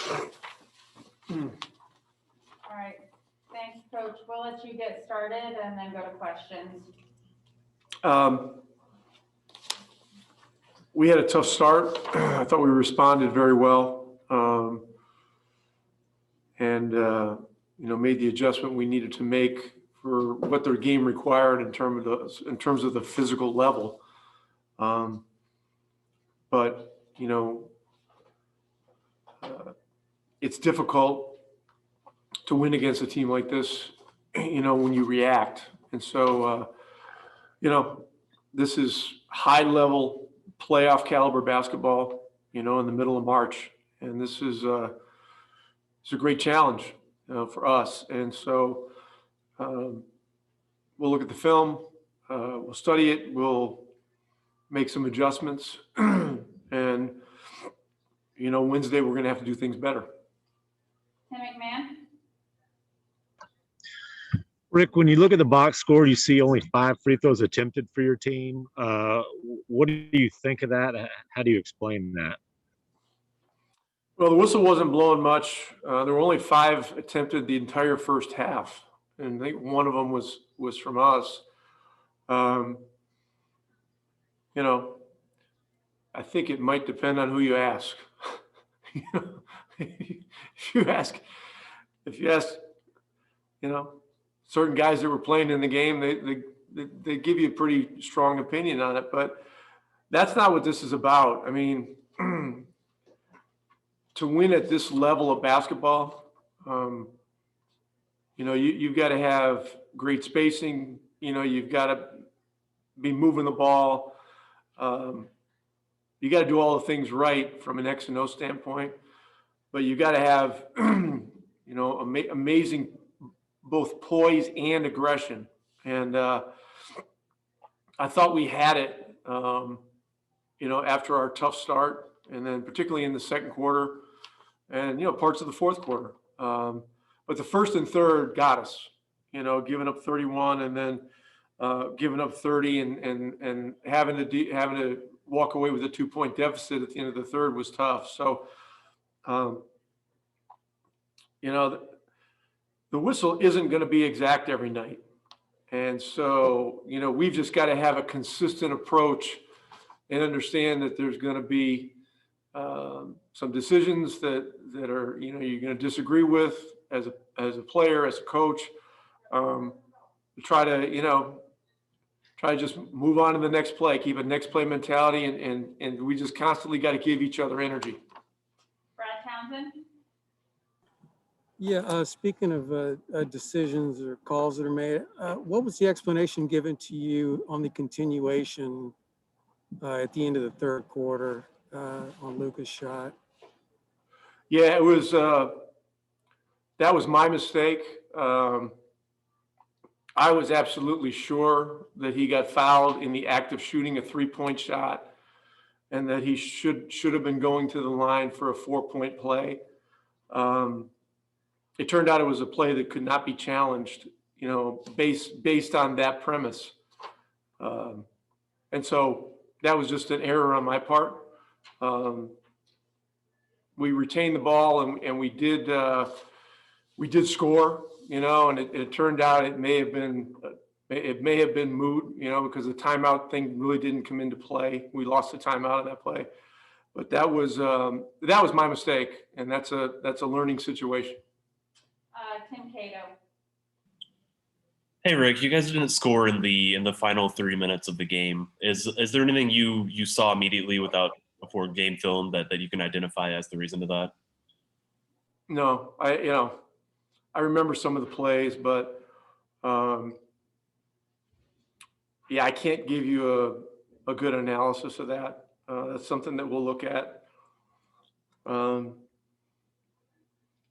All right. Thanks, Coach. We'll let you get started and then go to questions. We had a tough start. I thought we responded very well, and made the adjustment we needed to make for what their game required in terms of the physical level. But it's difficult to win against a team like this, when you react. And so, this is high level playoff caliber basketball, in the middle of March. And this is it's a great challenge for us. And so we'll look at the film, we'll study it, we'll make some adjustments. And, Wednesday we're going to have to do things better. Tim McMahon? Rick, when you look at the box score, you see only 5 free throws attempted for your team. What do you think of that? How do you explain that? Well, the whistle wasn't blowing much. There were only 5 attempted the entire first half, and I think one of them was from us. I think it might depend on who you ask. If you ask, certain guys that were playing in the game, they give you a pretty strong opinion on it. But that's not what this is about. I mean, to win at this level of basketball, you've got to have great spacing. You've got to be moving the ball. You got to do all the things right from an X and O standpoint, but you got to have, amazing both poise and aggression. And I thought we had it, after our tough start, and then particularly in the second quarter and, parts of the fourth quarter. But the first and third got us, giving up 31 and then giving up 30 and having to walk away with a 2-point deficit at the end of the third was tough. So, the whistle isn't going to be exact every night. And so, we've just got to have a consistent approach and understand that there's going to be some decisions that are, you're going to disagree with as a player, as a coach. Try to just move on to the next play, keep a next play mentality, and we just constantly got to give each other energy. Brad Townsend? Yeah, speaking of decisions or calls that are made, what was the explanation given to you on the continuation at the end of the third quarter on Luka's shot? Yeah, it was that was my mistake. I was absolutely sure that he got fouled in the act of shooting a 3-point shot, and that he should have been going to the line for a 4-point play. It turned out it was a play that could not be challenged, based on that premise. And so that was just an error on my part. We retained the ball and we did score, and it turned out it may have been moot, because the timeout thing really didn't come into play. We lost the timeout in that play, but that was my mistake, and that's a learning situation. Tim Cato. Hey Rick, you guys didn't score in the final 3 minutes of the game. Is there anything you saw immediately before game film that you can identify as the reason to that? No, I remember some of the plays, but I can't give you a good analysis of that. That's something that we'll look at.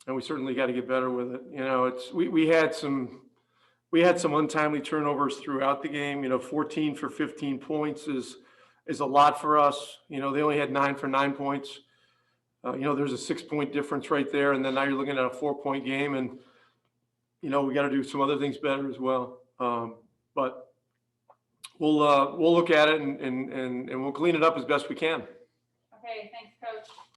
And we certainly got to get better with it. We had some untimely turnovers throughout the game. 14 for 15 points is a lot for us. They only had 9 for 9 points. There's a 6-point difference right there, and then now you're looking at a 4-point game, and we got to do some other things better as well. But we'll look at it and we'll clean it up as best we can. Okay, thanks, Coach.